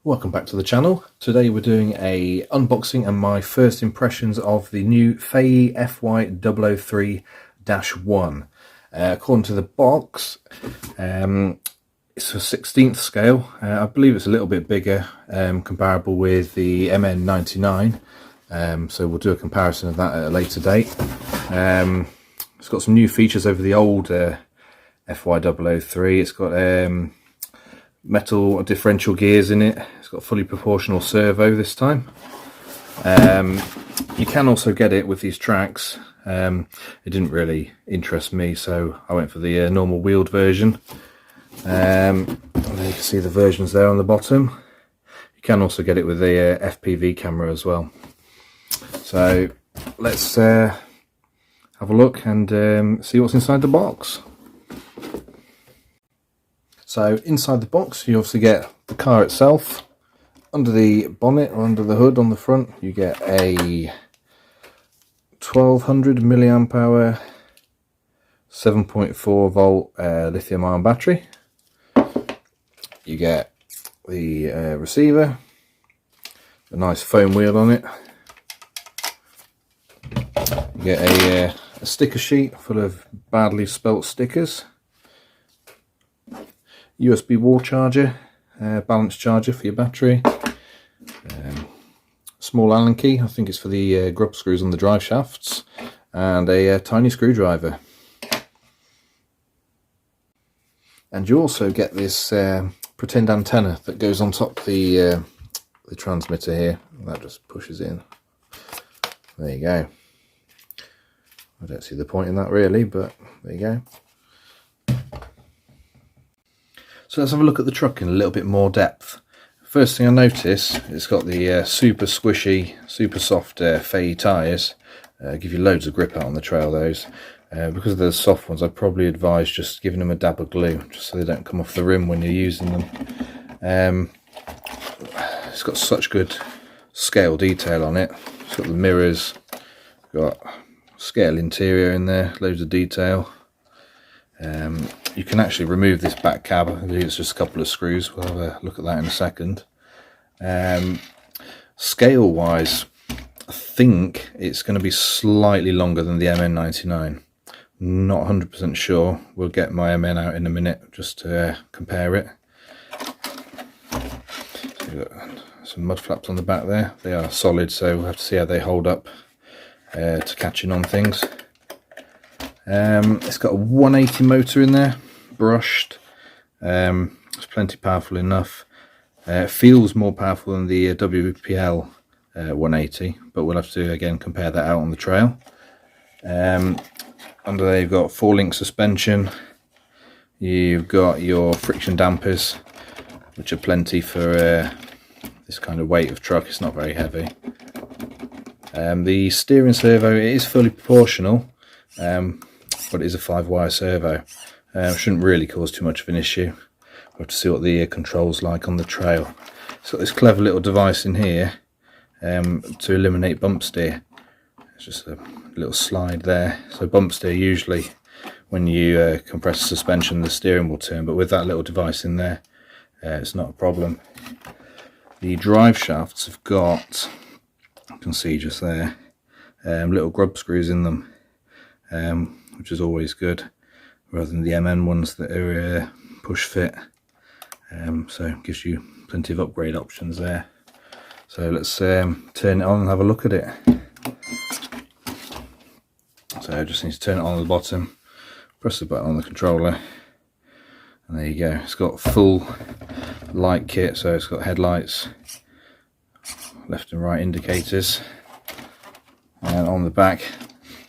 Welcome back to the channel. Today we're doing a unboxing and my first impressions of the new Fayee FY003-1. According to the box, it's a 16th scale. I believe it's a little bit bigger, comparable with the MN99. So we'll do a comparison of that at a later date. It's got some new features over the old FY003. It's got metal differential gears in it. It's got fully proportional servo this time. You can also get it with these tracks. It didn't really interest me, so I went for the normal wheeled version. And there you can see the versions there on the bottom. You can also get it with the FPV camera as well. So let's have a look and see what's inside the box. So inside the box you obviously get the car itself. Under the bonnet or under the hood on the front you get a 1200 milliamp hour 7.4 volt lithium ion battery. You get the receiver, a nice foam wheel on it. You get a sticker sheet full of badly spelt stickers. USB wall charger, balance charger for your battery, small Allen key, I think it's for the grub screws on the drive shafts, and a tiny screwdriver. And you also get this pretend antenna that goes on top the transmitter here. That just pushes in. There you go. I don't see the point in that really, but there you go. So let's have a look at the truck in a little bit more depth. First thing I notice, it's got the super squishy, super soft Fayee tyres. Give you loads of grip out on the trail, those. Because they're the soft ones, I'd probably advise just giving them a dab of glue, just so they don't come off the rim when you're using them. It's got such good scale detail on it. It's got the mirrors, got scale interior in there, loads of detail. You can actually remove this back cab. I believe it's just a couple of screws. We'll have a look at that in a second. Scale wise, I think it's going to be slightly longer than the MN99. Not 100% sure. We'll get my MN out in a minute just to compare it. So you've got some mud flaps on the back there. They are solid, so we'll have to see how they hold up to catching on things. It's got a 180 motor in there, brushed. It's plenty powerful enough. It feels more powerful than the WPL 180, but we'll have to again compare that out on the trail. Under there you've got 4-link suspension. You've got your friction dampers, which are plenty for this kind of weight of truck. It's not very heavy. The steering servo, it is fully proportional. But it is a 5-wire servo. Shouldn't really cause too much of an issue. We'll have to see what the control's like on the trail. It's got this clever little device in here to eliminate bump steer. It's just a little slide there. So bump steer, usually when you compress the suspension, the steering will turn, but with that little device in there, it's not a problem. The drive shafts have got, you can see just there, little grub screws in them. Which is always good, rather than the MN ones that are push fit. So it gives you plenty of upgrade options there. So let's turn it on and have a look at it. So I just need to turn it on at the bottom, press the button on the controller, and there you go. It's got full light kit, so it's got headlights, left and right indicators, and on the back,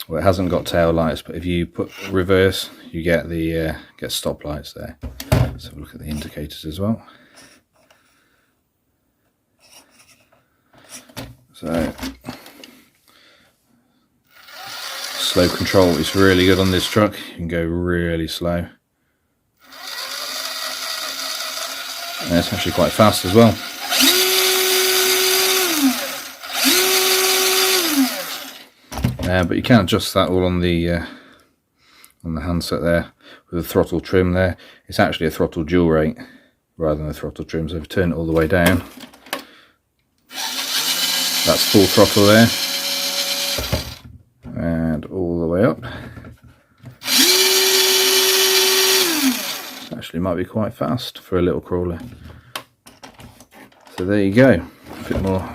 well, it hasn't got tail lights, but if you put reverse, you get the stop lights there. Let's have a look at the indicators as well. So slow control is really good on this truck. You can go really slow. And it's actually quite fast as well. But you can adjust that all on the handset there with the throttle trim there. It's actually a throttle dual rate. rather than the throttle trim. So if we turn it all the way down, that's full throttle there, and all the way up. Actually might be quite fast for a little crawler. So there you go, a bit more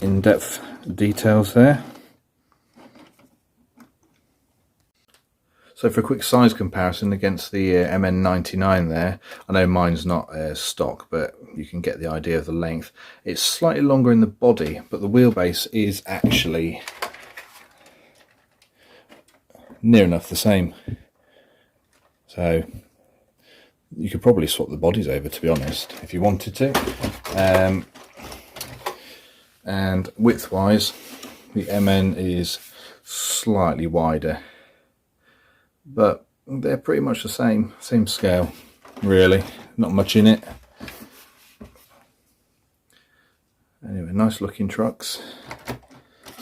in-depth details there. So for a quick size comparison against the MN99 there, I know mine's not stock, but you can get the idea of the length. It's slightly longer in the body, but the wheelbase is actually near enough the same. So you could probably swap the bodies over, to be honest, if you wanted to. And width-wise, the MN is slightly wider, but they're pretty much the same scale, really, not much in it. Anyway, nice looking trucks.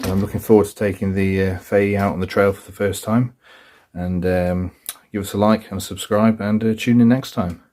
So I'm looking forward to taking the Fayee out on the trail for the first time, and give us a like and subscribe, and tune in next time.